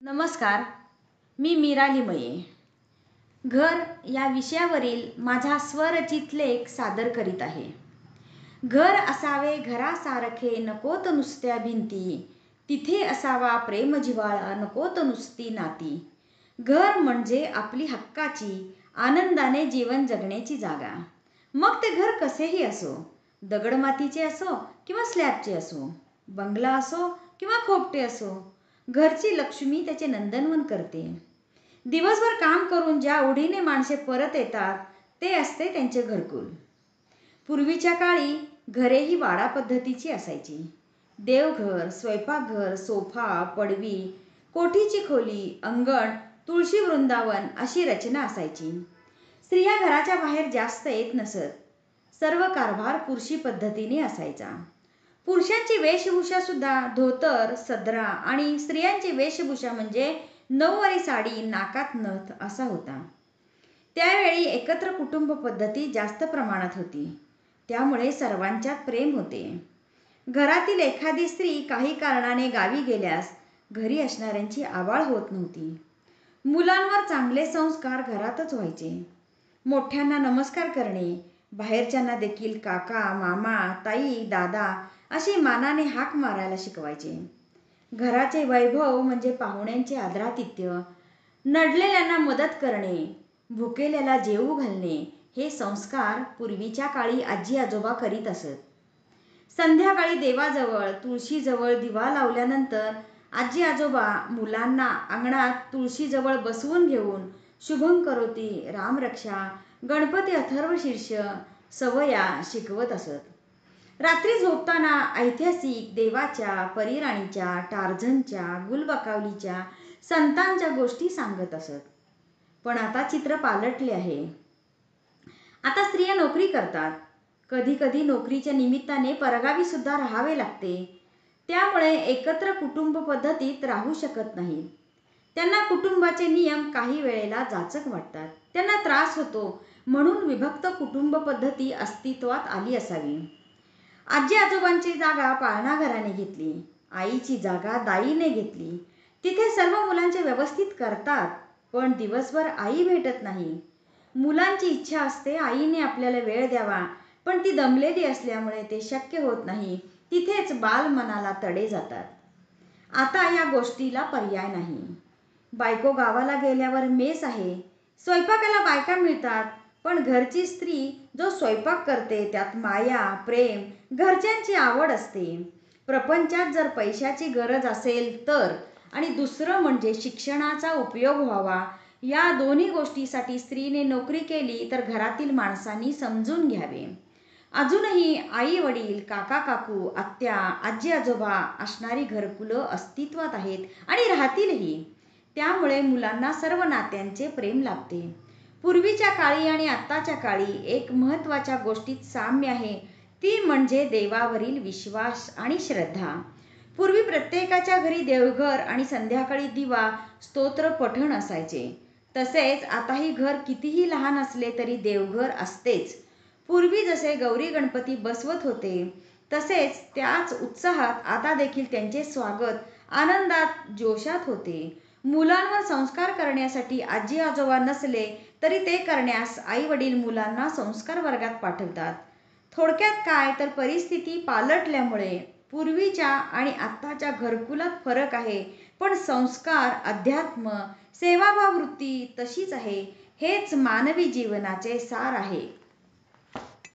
नमस्कार, मी मीराली मये. घर या विषयावरील माझा स्वरचित लेख सादर करीत आहे. घर असावे घरासारखे नकोत नुसत्या भिंती, तिथे असावा प्रेम जिव्हाळा नकोत नुसती नाती. घर म्हणजे आपली हक्काची आनंदाने जीवन जगण्याची जागा. मग ते घर कसेही असो, दगडमातीचे असो किंवा स्लॅबचे असो, बंगला असो किंवा खोपटे असो, घरची लक्ष्मी त्याचे नंदनवन करते. दिवसभर काम करून ज्या ओढीने माणसे परत येतात ते असते त्यांचे घरकुल. पूर्वीच्या काळी घरेही वाडा पद्धतीची असायची. देवघर, स्वयंपाकघर, सोफा, पडवी, कोठीची खोली, अंगण, तुळशी वृंदावन अशी रचना असायची. स्त्रिया घराच्या बाहेर जास्त येत नसत. सर्व कारभार पुरुषी पद्धतीने असायचा. पुरुषांची वेशभूषा सुद्धा धोतर, सदरा आणि स्त्रियांची वेशभूषा म्हणजे नऊवारी साडी, नाकात नथ असा होता. त्यावेळी एकत्र कुटुंब पद्धती जास्त प्रमाणात होती. त्यामुळे सर्वांच्यात प्रेम होते. घरातील एखादी स्त्री काही कारणाने गावी गेल्यास घरी असणाऱ्यांची आवाळ होत नव्हती. मुलांवर चांगले संस्कार घरातच व्हायचे. मोठ्यांना नमस्कार करणे, बाहेरच्यांना देखील काका, मामा, ताई, दादा अशी मानाने हाक मारायला शिकवायचे. घराचे वैभव म्हणजे पाहुण्यांचे आदरातिथ्य, नडलेल्यांना मदत करणे, भुकेल्याला जेवू घालणे हे संस्कार पूर्वीच्या काळी आजी आजोबा करीत असत. संध्याकाळी देवाजवळ, तुळशीजवळ दिवा लावल्यानंतर आजी आजोबा मुलांना अंगणात तुळशीजवळ बसवून घेऊन शुभं करोती, रामरक्षा, गणपती अथर्वशीर्ष सवया शिकवत असत. रात्री झोपताना ऐतिहासिक देवाच्या, परीराणीच्या, टार्झनच्या, गुलबकावलीच्या, संतांच्या गोष्टी सांगत असत. पण आता चित्र पालटले आहे. आता स्त्रिया नोकरी करतात. कधी कधी नोकरीच्या निमित्ताने परगावी सुद्धा राहावे लागते. त्यामुळे एकत्र कुटुंब पद्धतीत राहू शकत नाहीत. त्यांना कुटुंबाचे नियम काही वेळेला जाचक वाटतात. त्यांना त्रास होतो. म्हणून विभक्त कुटुंब पद्धती अस्तित्वात आली असावी. आजी आजोबांची जागा पाळणाघराने घेतली. आईची जागा दाईने घेतली. तिथे सर्व मुलांचे व्यवस्थित करतात, पण दिवसभर आई भेटत नाही. मुलांची इच्छा असते आईने आपल्याला वेळ द्यावा, पण ती दमलेली असल्यामुळे ते शक्य होत नाही. तिथेच बालमनाला तडे जातात. आता या गोष्टीला पर्याय नाही. बायको गावाला गेल्यावर मेस आहे. स्वयंपाकाला बायका मिळतात, पण घरची स्त्री जो स्वयंपाक करते त्यात माया, प्रेम, घरच्यांची आवड असते. प्रपंचात जर पैशाची गरज असेल तर, आणि दुसरं म्हणजे शिक्षणाचा उपयोग व्हावा, या दोन्ही गोष्टीसाठी स्त्रीने नोकरी केली तर घरातील माणसांनी समजून घ्यावे. अजूनही आई वडील, काका काकू, आत्या, आजी आजोबा असणारी घरकुलं अस्तित्वात आहेत आणि राहतीलही. त्यामुळे मुलांना सर्व नात्यांचे प्रेम लाभते. पूर्वीच्या काळी आणि आत्ताच्या काळी एक महत्त्वाच्या गोष्टीत साम्य आहे, ती म्हणजे देवावरील विश्वास आणि श्रद्धा. पूर्वी प्रत्येकाच्या घरी देवघर आणि संध्याकाळी दिवा स्तोत्र पठण असायचे. तसेच आताही घर कितीही लहान असले तरी देवघर असतेच. पूर्वी जसे गौरी गणपती बसवत होते, तसेच त्याच उत्साहात आता देखील त्यांचे स्वागत आनंदात जोशात होते. मुलांवर संस्कार करण्यासाठी आजी आजोबा नसले तरी ते करण्यास आई वडील मुलांना संस्कार वर्गात पाठवतात. थोडक्यात काय तर परिस्थिती पालटल्यामुळे पूर्वीच्या आणि आत्ताच्या घरकुलात फरक आहे, पण संस्कार, अध्यात्म, सेवाभाव वृत्ती तशीच आहे. हेच मानवी जीवनाचे सार आहे.